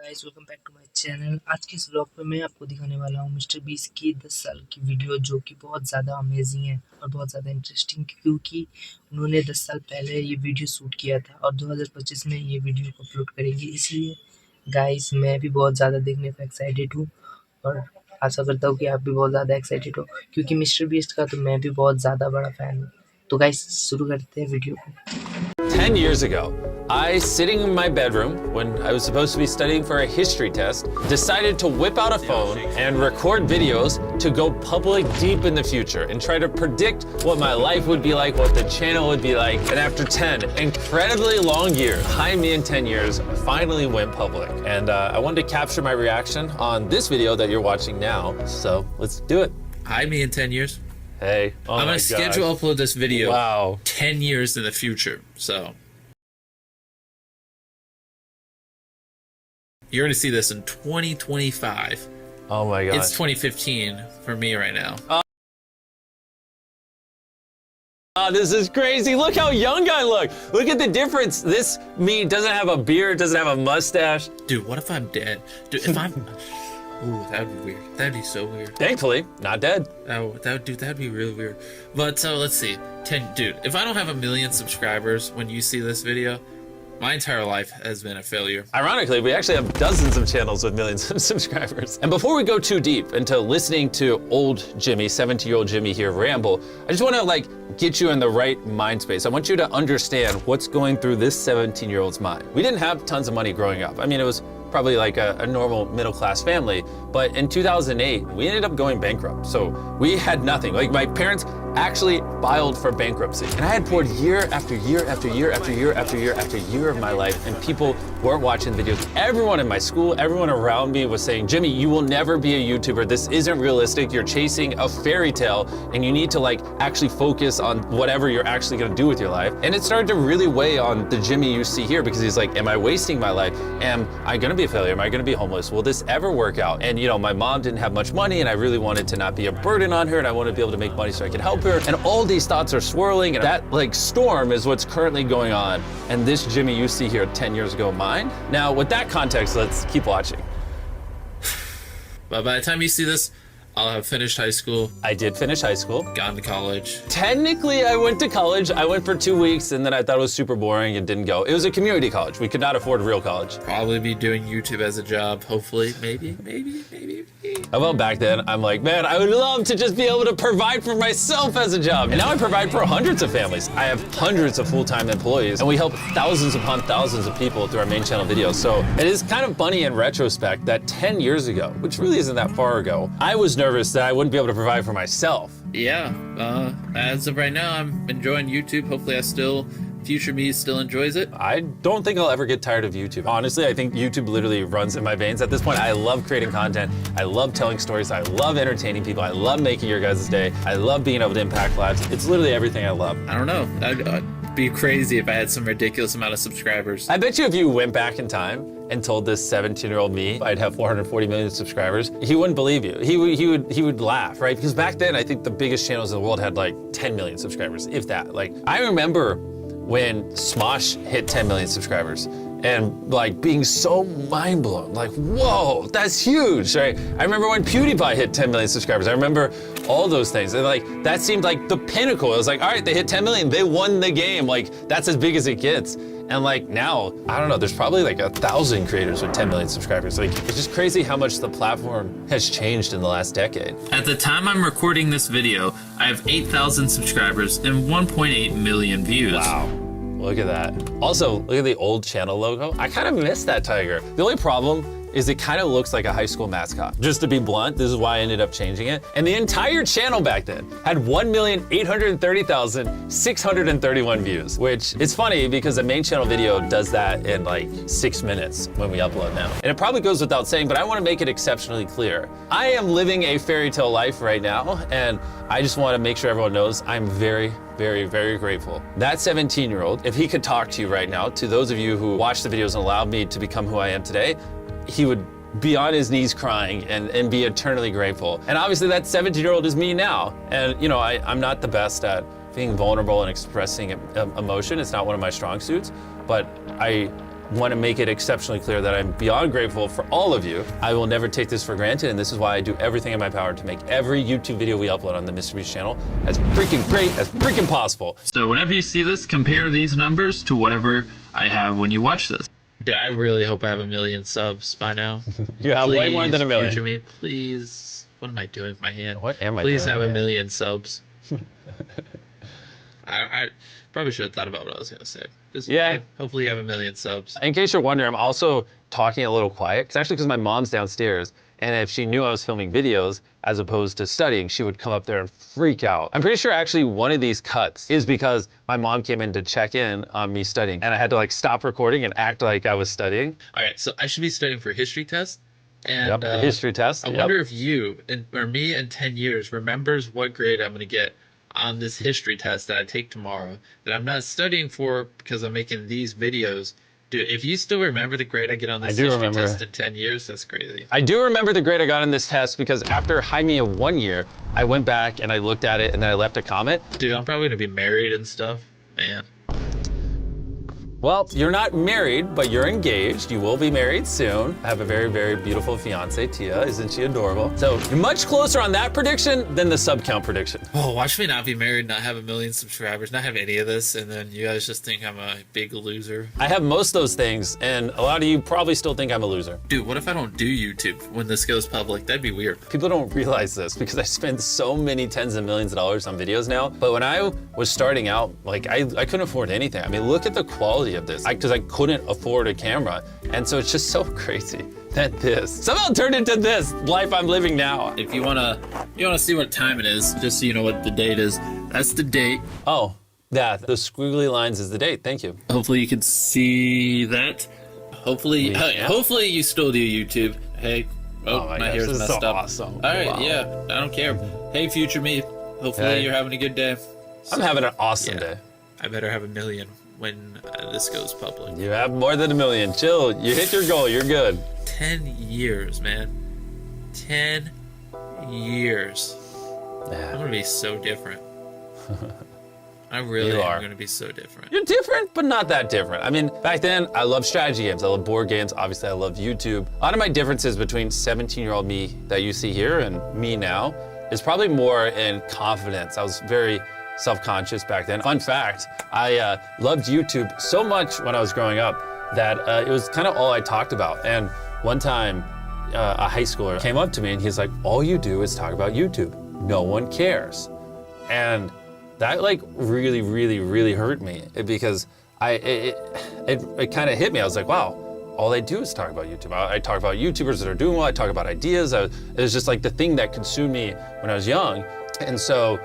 Guys welcome back to my channel. आज के इस व्लॉग में मैं आपको दिखाने वाला हूँ मिस्टर बीस्ट की 10 साल की वीडियो, जो कि बहुत ज़्यादा अमेजिंग है और बहुत ज़्यादा इंटरेस्टिंग, क्योंकि उन्होंने 10 साल पहले ये वीडियो शूट किया था और 2025 में ये वीडियो को अपलोड करेंगे। इसलिए गाइस मैं भी बहुत ज़्यादा देखने को एक्साइटेड हूँ और आशा करता हूँ कि आप भी बहुत ज़्यादा एक्साइटेड हो, क्योंकि मिस्टर बीस्ट का तो मैं भी बहुत ज़्यादा बड़ा फ़ैन हूँ। तो गाइस शुरू करते हैं वीडियो को। 10 years ago, I, sitting in my bedroom when I was supposed to be studying for a history test, decided to whip out a phone and record videos to go public deep in the future and try to predict what my life would be like, what the channel would be like. And after 10 incredibly long years, Hi Me in 10 years finally went public. And I wanted to capture my reaction on this video that you're watching now. So let's do it. Hi Me in 10 years. Hey, I'm gonna schedule upload this video. Wow. 10 years in the future. So you're gonna see this in 2025. Oh my God. It's 2015 for me right now. Oh, this is crazy. Look how young I look. Look at the difference. This me doesn't have a beard, doesn't have a mustache. Dude, what if I'm dead? Dude, if I'm ooh, that'd be weird. That'd be so weird. Thankfully, not dead. That'd be really weird. But so let's see. Dude, if I don't have 1 million subscribers when you see this video, my entire life has been a failure. Ironically, we actually have dozens of channels with millions of subscribers. And before we go too deep into listening to old Jimmy, 17-year-old Jimmy here ramble, I just want to get you in the right mind space. I want you to understand what's going through this 17-year-old's mind. We didn't have tons of money growing up. I mean, it was probably like a normal middle-class family, but in 2008, we ended up going bankrupt. So we had nothing. Like, my parents actually filed for bankruptcy. And I had poured year after year after year after year after year after year of my life, and people weren't watching the videos. Everyone in my school, everyone around me was saying, Jimmy, you will never be a YouTuber. This isn't realistic. You're chasing a fairy tale, and you need to actually focus on whatever you're actually gonna do with your life. And it started to really weigh on the Jimmy you see here, because he's like, am I wasting my life? Am I gonna be a failure? Am I gonna be homeless? Will this ever work out? And my mom didn't have much money, and I really wanted to not be a burden on her, and I wanted to be able to make money so I could help her. And all these thoughts are swirling, and that storm is what's currently going on. And this Jimmy you see here 10 years ago, mine. Now, with that context, let's keep watching. But by the time you see this, I'll have finished high school. I did finish high school. Gone to college. Technically, I went to college. I went for 2 weeks, and then I thought it was super boring and didn't go. It was a community college. We could not afford real college. Probably be doing YouTube as a job, hopefully. Maybe. Well, back then, I'm like, man, I would love to just be able to provide for myself as a job. And now I provide for hundreds of families. I have hundreds of full-time employees, and we help thousands upon thousands of people through our main channel videos. So it is kind of funny in retrospect that 10 years ago, which really isn't that far ago, I was nervous that I wouldn't be able to provide for myself. Yeah, as of right now, I'm enjoying YouTube. Hopefully future me still enjoys it. I don't think I'll ever get tired of YouTube. Honestly, I think YouTube literally runs in my veins at this point. I love creating content. I love telling stories. I love entertaining people. I love making your guys' day. I love being able to impact lives. It's literally everything I love. I don't know. I'd be crazy if I had some ridiculous amount of subscribers. I bet you if you went back in time and told this 17-year-old me I'd have 440 million subscribers, he wouldn't believe you. He would laugh, right? Because back then, I think the biggest channels in the world had 10 million subscribers, if that. I remember when Smosh hit 10 million subscribers and being so mind blown, whoa, that's huge, right? I remember when PewDiePie hit 10 million subscribers. I remember all those things. And that seemed like the pinnacle. It was all right, they hit 10 million, they won the game. That's as big as it gets. And now, I don't know, there's probably 1,000 creators with 10 million subscribers. It's just crazy how much the platform has changed in the last decade. At the time I'm recording this video, I have 8,000 subscribers and 1.8 million views. Wow. Look at that. Also, look at the old channel logo. I kind of miss that tiger. The only problem is it kind of looks like a high school mascot. Just to be blunt, this is why I ended up changing it. And the entire channel back then had 1,830,631 views, which is funny because the main channel video does that in 6 minutes when we upload now. And it probably goes without saying, but I want to make it exceptionally clear. I am living a fairy tale life right now, and I just want to make sure everyone knows I'm very, very, very grateful. That 17-year-old, if he could talk to you right now, to those of you who watched the videos and allowed me to become who I am today, he would be on his knees crying and be eternally grateful. And obviously that 17-year-old is me now. And I'm not the best at being vulnerable and expressing emotion. It's not one of my strong suits, but I want to make it exceptionally clear that I'm beyond grateful for all of you. I will never take this for granted, and this is why I do everything in my power to make every YouTube video we upload on the mrbist channel as freaking great as freaking possible. So whenever you see this, compare these numbers to whatever I have when you watch this. Dude, I really hope I have 1 million subs by now. You have way more than 1 million. Future me, please. What am I doing with my hand? What am I Please doing? have 1 million subs. I probably should have thought about what I was gonna say. Just hopefully you have 1 million subs. In case you're wondering, I'm also talking a little quiet. It's actually because my mom's downstairs, and if she knew I was filming videos as opposed to studying, she would come up there and freak out. I'm pretty sure actually one of these cuts is because my mom came in to check in on me studying, and I had to like stop recording and act like I was studying. All right, so I should be studying for a history test. And the history test. I wonder if you or me in 10 years remembers what grade I'm gonna get on this history test that I take tomorrow, that I'm not studying for because I'm making these videos. Dude, if you still remember the grade I get on this history test in 10 years, that's crazy. I do remember the grade I got on this test because after high me of 1 year, I went back and I looked at it and then I left a comment. Dude, I'm probably gonna be married and stuff, man. Well, you're not married, but you're engaged. You will be married soon. I have a very, very beautiful fiance, Tia. Isn't she adorable? So you're much closer on that prediction than the sub count prediction. Oh, watch me not be married, not have 1 million subscribers, not have any of this, and then you guys just think I'm a big loser. I have most of those things, and a lot of you probably still think I'm a loser. Dude, what if I don't do YouTube when this goes public? That'd be weird. People don't realize this because I spend so many tens of millions of dollars on videos now. But when I was starting out, like I couldn't afford anything. I mean, look at the quality of this because I couldn't afford a camera. And so it's just so crazy that this somehow turned into this life I'm living now. If you wanna see what time it is, just so you know what the date is, that's the date. Oh, yeah, the squiggly lines is the date. Thank you. Hopefully you can see that. Hopefully, hopefully you still do YouTube. Hey, my hair's this is messed so up. Awesome. All right, Wow. yeah, I don't care. Hey, future me. Hopefully you're having a good day. I'm having an awesome day. I better have 1 million when this goes public. You have more than 1 million. Chill. You hit your goal. You're good. 10 years, man. 10 years. Yeah. I'm gonna be so different. I really am gonna be so different. You're different, but not that different. I mean, back then, I loved strategy games. I loved board games. Obviously, I loved YouTube. A lot of my differences between 17-year-old me that you see here and me now is probably more in confidence. I was very self-conscious back then. Fun fact, I loved YouTube so much when I was growing up that it was kind of all I talked about. And one time, a high schooler came up to me and he's like, all you do is talk about YouTube. No one cares. And that like really, really, really hurt me because it kind of hit me. I was like, wow, all I do is talk about YouTube. I talk about YouTubers that are doing well. I talk about ideas. It was just like the thing that consumed me when I was young. And so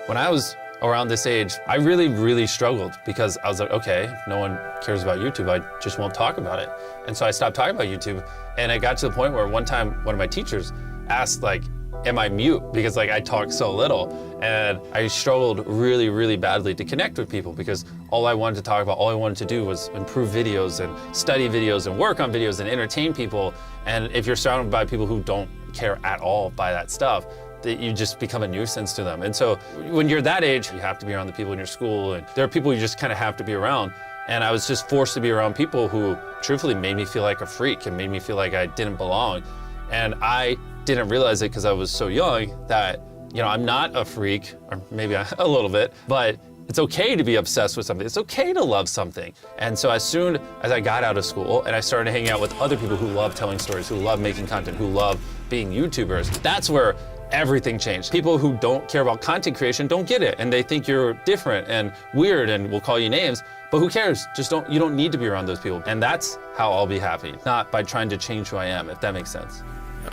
when I was around this age, I really, really struggled because I was like, okay, no one cares about YouTube. I just won't talk about it. And so I stopped talking about YouTube. And it got to the point where one time, one of my teachers asked like, am I mute? Because like I talk so little. And I struggled really, really badly to connect with people because all I wanted to talk about, all I wanted to do was improve videos and study videos and work on videos and entertain people. And if you're surrounded by people who don't care at all by that stuff, that you just become a nuisance to them. And so when you're that age, you have to be around the people in your school, and there are people you just kind of have to be around. And I was just forced to be around people who truthfully made me feel like a freak and made me feel like I didn't belong. And I didn't realize it because I was so young that, you know, I'm not a freak, or maybe a little bit, but it's okay to be obsessed with something. It's okay to love something. And so as soon as I got out of school and I started hanging out with other people who love telling stories, who love making content, who love being YouTubers, that's where everything changed. People who don't care about content creation don't get it, and they think you're different and weird and will call you names, but who cares? You don't need to be around those people. And that's how I'll be happy, not by trying to change who I am, if that makes sense.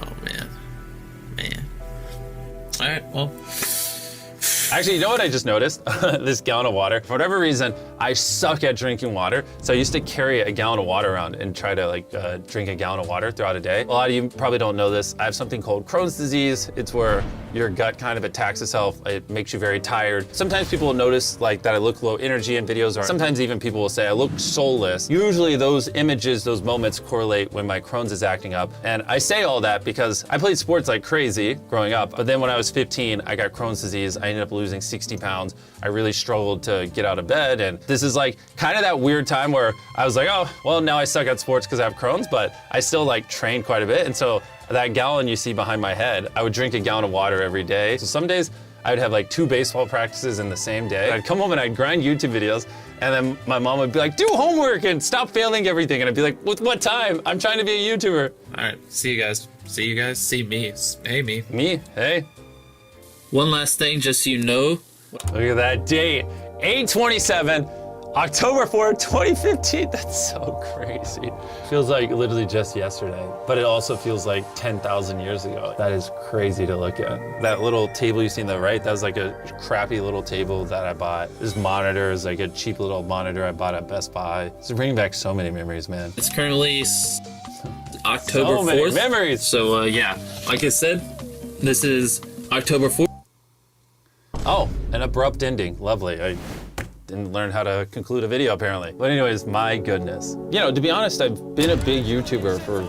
Oh man. All right, well. Actually, you know what I just noticed? This gallon of water. For whatever reason, I suck at drinking water. So I used to carry a gallon of water around and try to drink a gallon of water throughout a day. A lot of you probably don't know this. I have something called Crohn's disease. It's where your gut kind of attacks itself. It makes you very tired. Sometimes people will notice like that I look low energy in videos, or sometimes even people will say I look soulless. Usually those images, those moments correlate when my Crohn's is acting up. And I say all that because I played sports like crazy growing up, but then when I was 15, I got Crohn's disease. I ended up losing 60 pounds. I really struggled to get out of bed. And this is like kind of that weird time where I was like, oh, well, now I suck at sports because I have Crohn's, but I still like train quite a bit. And so that gallon you see behind my head, I would drink a gallon of water every day. So some days I would have like 2 baseball practices in the same day. I'd come home and I'd grind YouTube videos, and then my mom would be like, do homework and stop failing everything. And I'd be like, with what time? I'm trying to be a YouTuber. All right, see you guys. See you guys. See me. Hey, me. Me, hey. One last thing, just so you know. Look at that date, 8/27, October 4th, 2015. That's so crazy. Feels like literally just yesterday, but it also feels like 10,000 years ago. That is crazy to look at. That little table you see on the right, that was like a crappy little table that I bought. This monitor is like a cheap little monitor I bought at Best Buy. It's bringing back so many memories, man. It's currently October So many 4th. memories. So yeah, like I said, this is October 4th. Oh, an abrupt ending. Lovely. I didn't learn how to conclude a video apparently. But anyways, my goodness. You know, to be honest, I've been a big YouTuber for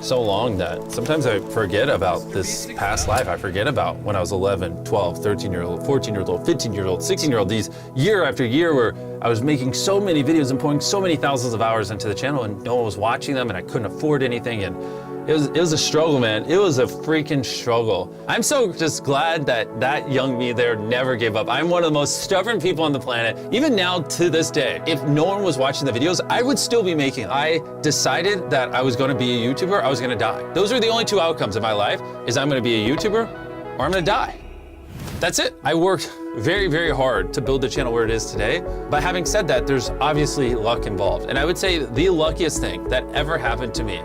so long that sometimes I forget about this past life. I forget about when I was 11, 12, 13-year-old, 14-year-old, 15-year-old, 16-year-old, these year after year where I was making so many videos and pouring so many thousands of hours into the channel and no one was watching them and I couldn't afford anything, and it was a struggle, man. It was a freaking struggle. I'm so just glad that that young me there never gave up. I'm one of the most stubborn people on the planet. Even now to this day, if no one was watching the videos, I would still be making them. I decided that I was gonna be a YouTuber, I was gonna die. Those are the only 2 outcomes in my life, is I'm gonna be a YouTuber or I'm gonna die. That's it. I worked very, very hard to build the channel where it is today. But having said that, there's obviously luck involved. And I would say the luckiest thing that ever happened to me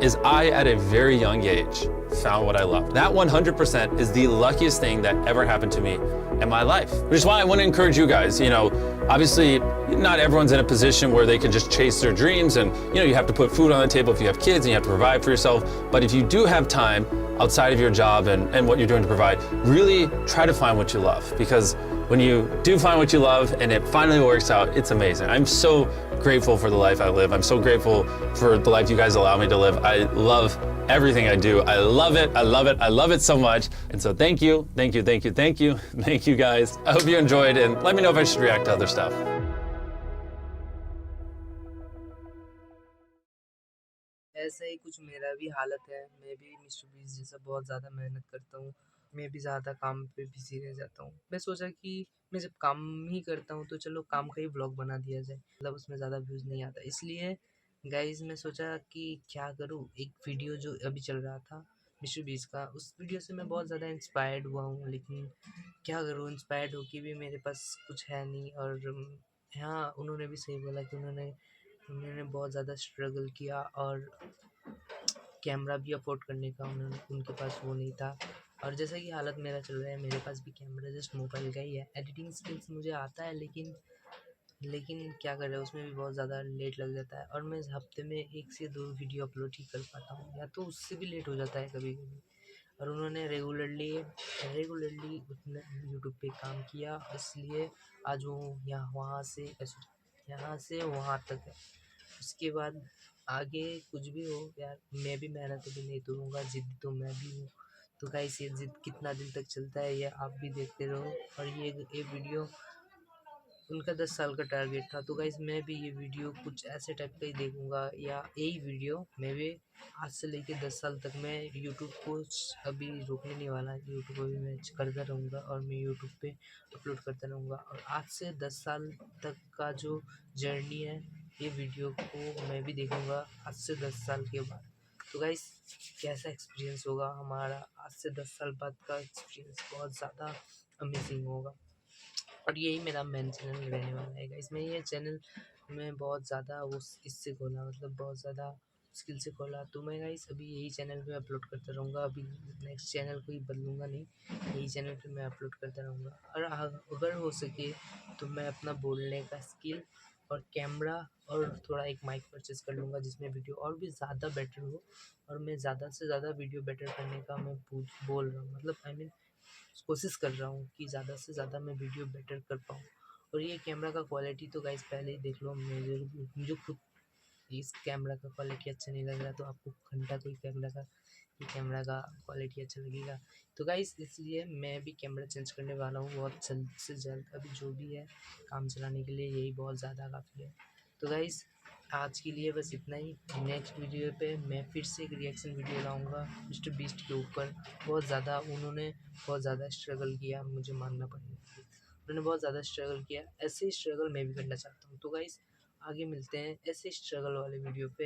is I, at a very young age, found what I loved. That 100% is the luckiest thing that ever happened to me in my life. Which is why I want to encourage you guys, you know, obviously not everyone's in a position where they can just chase their dreams and, you know, you have to put food on the table if you have kids and you have to provide for yourself. But if you do have time outside of your job and what you're doing to provide, really try to find what you love. Because when you do find what you love and it finally works out, it's amazing. I'm so grateful for the life I live. I'm so grateful for the life you guys allow me to live. I love everything I do. I love it. I love it. I love it so much. And so thank you, thank you, thank you, thank you, thank you guys. I hope you enjoyed and let me know if I should react to other stuff. ऐसा ही कुछ मेरा भी हालत है। मैं भी mister beast जैसा बहुत ज़्यादा मेहनत करता हूँ। मैं भी ज़्यादा काम पे बिजी रह जाता हूँ। मैं सोचा कि मैं जब काम ही करता हूँ तो चलो काम का ही ब्लॉग बना दिया जाए, मतलब उसमें ज़्यादा व्यूज़ नहीं आता। इसलिए गाइस मैं सोचा कि क्या करूँ, एक वीडियो जो अभी चल रहा था मिस्टर बीस्ट का, उस वीडियो से मैं बहुत ज़्यादा इंस्पायर्ड हुआ हूँ। लेकिन क्या करूँ, इंस्पायर्ड होके भी मेरे पास कुछ है नहीं। और हाँ, उन्होंने भी सही बोला कि उन्होंने बहुत ज़्यादा स्ट्रगल किया और कैमरा भी अफोर्ड करने का उनके पास वो नहीं था। और जैसा कि हालत मेरा चल रहा है, मेरे पास भी कैमरा जस्ट मोबाइल का ही है। एडिटिंग स्किल्स मुझे आता है, लेकिन क्या कर रहे हैं, उसमें भी बहुत ज़्यादा लेट लग जाता है। और मैं हफ्ते में 1 से 2 वीडियो अपलोड ही कर पाता हूँ, या तो उससे भी लेट हो जाता है कभी कभी। और उन्होंने रेगुलरली उतना यूट्यूब पे काम किया, इसलिए आज वो यहाँ से वहाँ तक है। उसके बाद आगे कुछ भी हो यार, मैं भी मेहनत अभी नहीं तोड़ूंगा, जिद्दी तो मैं भी हूँ। तो गाइस ये जिद कितना दिन तक चलता है ये आप भी देखते रहो। और ये वीडियो उनका 10 साल का टारगेट था, तो गाइस मैं भी ये वीडियो कुछ ऐसे टाइप का ही देखूंगा, या यही वीडियो मैं भी आज से लेके 10 साल तक मैं यूट्यूब को अभी रोकने नहीं वाला। यूट्यूब अभी मैं करता रहूँगा और मैं यूट्यूब पे अपलोड करता रहूँगा। और आज से 10 साल तक का जो जर्नी है, ये वीडियो को मैं भी देखूँगा आज से 10 साल के बाद। तो गाइस कैसा एक्सपीरियंस होगा हमारा आज से 10 साल बाद का एक्सपीरियंस, बहुत ज़्यादा अमेजिंग होगा। और यही मेरा मेन चैनल रहने वाला है गाइस। मैं ये चैनल में बहुत ज़्यादा वो इससे खोला, मतलब बहुत ज़्यादा मुश्किल से खोला। तो मैं गाइस अभी यही चैनल पे अपलोड करता रहूँगा, अभी नेक्स्ट चैनल कोई बदलूँगा नहीं, यही चैनल पे मैं अपलोड करता रहूँगा। और अगर हो सके तो मैं अपना बोलने का स्किल और कैमरा और थोड़ा एक माइक परचेस कर लूँगा, जिसमें वीडियो और भी ज़्यादा बेटर हो। और मैं ज़्यादा से ज़्यादा वीडियो बेटर करने का मैं बोल रहा हूँ, मतलब आई मीन कोशिश कर रहा हूँ कि ज़्यादा से ज़्यादा मैं वीडियो बेटर कर पाऊँ। और ये कैमरा का क्वालिटी तो गाइस पहले ही देख लो, मुझे खुद इस कैमरा का क्वालिटी अच्छा नहीं लग रहा तो आपको घंटा कोई कैमरा का क्वालिटी अच्छा लगेगा। तो गाइस इसलिए मैं भी कैमरा चेंज करने वाला हूँ बहुत जल्द से जल्द। अभी जो भी है काम चलाने के लिए यही बहुत ज़्यादा काफ़ी है। तो गाइस आज के लिए बस इतना ही। नेक्स्ट वीडियो पे मैं फिर से एक रिएक्शन वीडियो लाऊंगा मिस्टर बीस्ट के ऊपर। उन्होंने बहुत ज़्यादा स्ट्रगल किया, मुझे मानना पड़ेगा। उन्होंने बहुत ज़्यादा स्ट्रगल किया, ऐसे ही स्ट्रगल मैं भी करना चाहता हूँ। तो गाइस आगे मिलते हैं ऐसे स्ट्रगल वाले वीडियो पे।